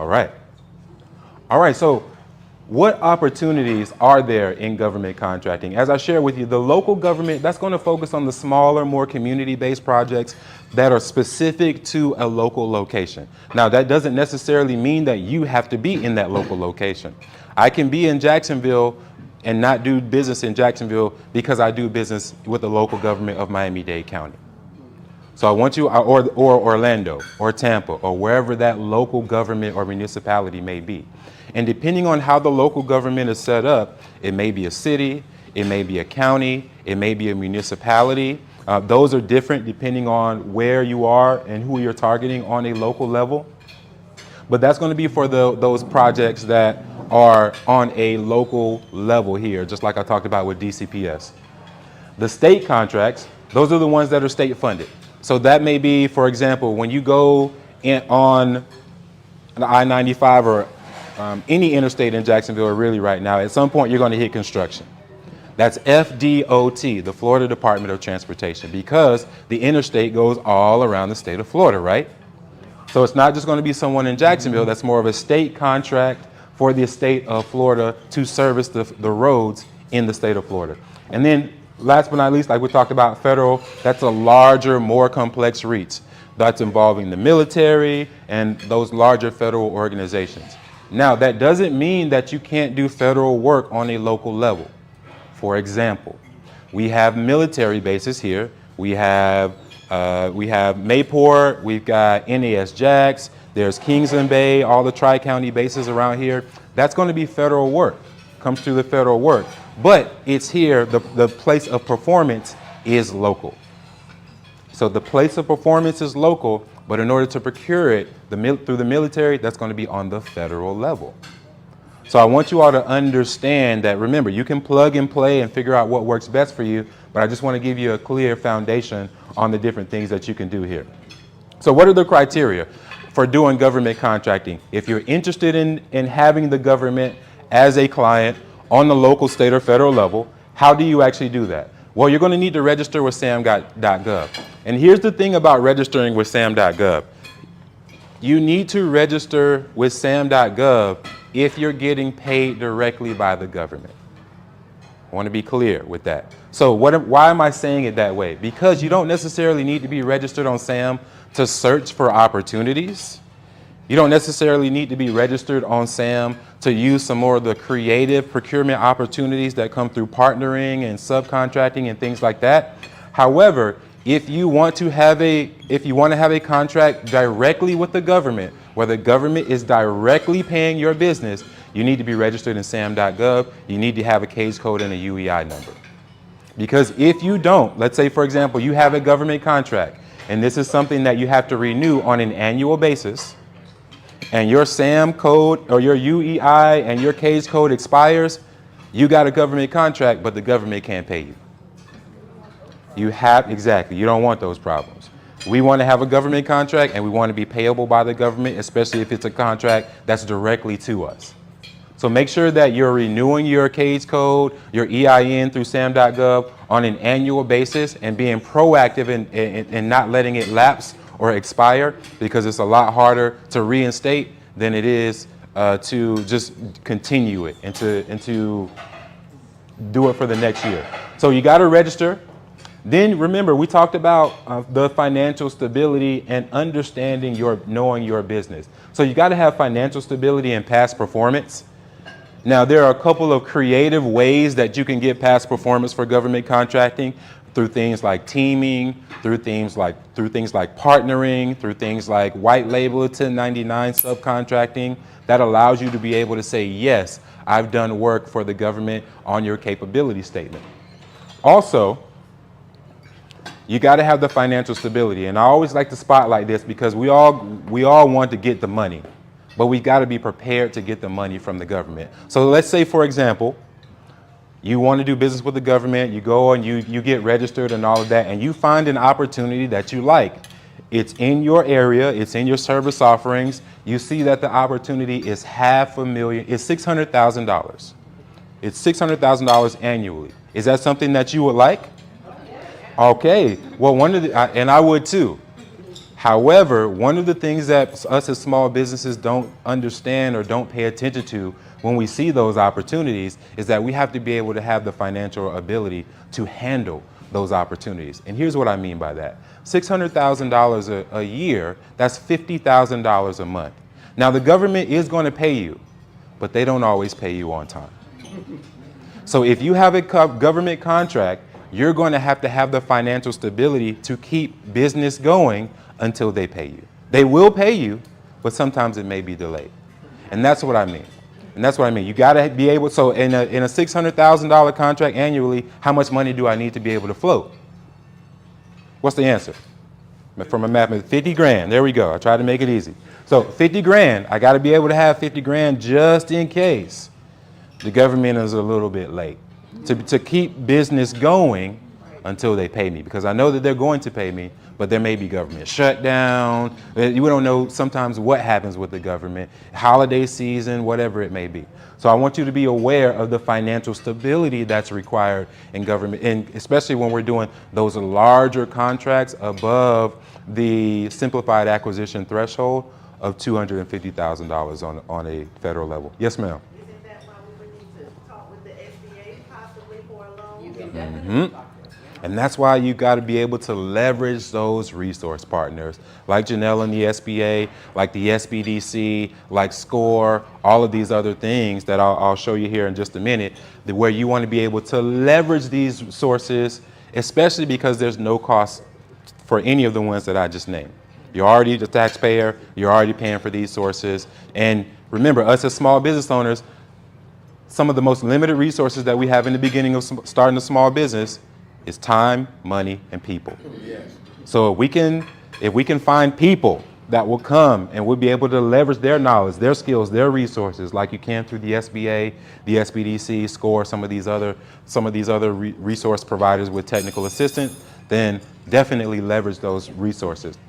All right. All right. So what opportunities are there in government contracting? As I shared with you, the local government, that's going to focus on the smaller, more community-based projects that are specific to a local location. Now, that doesn't necessarily mean that you have to be in that local location. I can be in Jacksonville and not do business in Jacksonville because I do business with the local government of Miami-Dade County. So I want you, or Orlando, or Tampa, or wherever that local government or municipality may be. And depending on how the local government is set up, it may be a city, it may be a county, it may be a municipality. Those are different depending on where you are and who you're targeting on a local level. But that's going to be for those projects that are on a local level here, just like I talked about with DCPS. The state contracts, those are the ones that are state funded. So that may be, for example, when you go on the I-95 or any interstate in Jacksonville really right now, at some point you're going to hit construction. That's FDOT, the Florida Department of Transportation, because the interstate goes all around the state of Florida, right? So it's not just going to be someone in Jacksonville, that's more of a state contract for the state of Florida to service the roads in the state of Florida. And then last but not least, like we talked about federal, that's a larger, more complex reach. That's involving the military and those larger federal organizations. Now, that doesn't mean that you can't do federal work on a local level. For example, we have military bases here. We have Mayport, we've got NAS Jax, there's Kingsland Bay, all the Tri-County bases around here. That's going to be federal work, comes through the federal work. But it's here, the place of performance is local. So the place of performance is local, but in order to procure it through the military, that's going to be on the federal level. So I want you all to understand that, remember, you can plug and play and figure out what works best for you, but I just want to give you a clear foundation on the different things that you can do here. So what are the criteria for doing government contracting? If you're interested in having the government as a client on the local, state, or federal level, how do you actually do that? Well, you're going to need to register with sam.gov. And here's the thing about registering with sam.gov. You need to register with sam.gov if you're getting paid directly by the government. I want to be clear with that. So why am I saying it that way? Because you don't necessarily need to be registered on SAM to search for opportunities. You don't necessarily need to be registered on SAM to use some more of the creative procurement opportunities that come through partnering and subcontracting and things like that. However, if you want to have a contract directly with the government, where the government is directly paying your business, you need to be registered in sam.gov. You need to have a case code and a UEI number. Because if you don't, let's say, for example, you have a government contract, and this is something that you have to renew on an annual basis, and your SAM code or your UEI and your case code expires, you got a government contract, but the government can't pay you. Exactly, you don't want those problems. We want to have a government contract, and we want to be payable by the government, especially if it's a contract that's directly to us. So make sure that you're renewing your case code, your EIN through sam.gov on an annual basis and being proactive in not letting it lapse or expire, because it's a lot harder to reinstate than it is to just continue it and to do it for the next year. So you got to register. Then remember, we talked about the financial stability and understanding knowing your business. So you got to have financial stability and past performance. Now, there are a couple of creative ways that you can get past performance for government contracting, through things like teaming, through things like partnering, through things like white label 1099 subcontracting. That allows you to be able to say, yes, I've done work for the government on your capability statement. Also, you got to have the financial stability. And I always like to spotlight this because we all want to get the money, but we got to be prepared to get the money from the government. So let's say, for example, you want to do business with the government, you go and you get registered and all of that, and you find an opportunity that you like. It's in your area, it's in your service offerings. You see that the opportunity is $500,000, it's $600,000. It's $600,000 annually. Is that something that you would like? Okay, well, and I would too. However, one of the things that us as small businesses don't understand or don't pay attention to when we see those opportunities is that we have to be able to have the financial ability to handle those opportunities. And here's what I mean by that. $600,000 a year, that's $50,000 a month. Now, the government is going to pay you, but they don't always pay you on time. So if you have a government contract, you're going to have the financial stability to keep business going until they pay you. They will pay you, but sometimes it may be delayed. And that's what I mean. And that's what I mean. You got to be able, so in a $600,000 contract annually, how much money do I need to be able to float? What's the answer? From a math, 50 grand. There we go. I tried to make it easy. So 50 grand, I got to be able to have 50 grand just in case the government is a little bit late to keep business going until they pay me, because I know that they're going to pay me, but there may be government shutdown. We don't know sometimes what happens with the government, holiday season, whatever it may be. So I want you to be aware of the financial stability that's required in government, and especially when we're doing those larger contracts above the simplified acquisition threshold of $250,000 on a federal level. Yes, ma'am. Isn't that why we would need to talk with the SBA possibly for a loan? You can definitely. And that's why you got to be able to leverage those resource partners like Janelle and the SBA, like the SBDC, like SCORE, all of these other things that I'll show you here in just a minute, where you want to be able to leverage these sources, especially because there's no cost for any of the ones that I just named. You're already the taxpayer, you're already paying for these sources. And remember, us as small business owners, some of the most limited resources that we have in the beginning of starting a small business is time, money, and people. Yes. So if we can find people that will come and we'll be able to leverage their knowledge, their skills, their resources, like you can through the SBA, the SBDC, SCORE, some of these other resource providers with technical assistance, then definitely leverage those resources.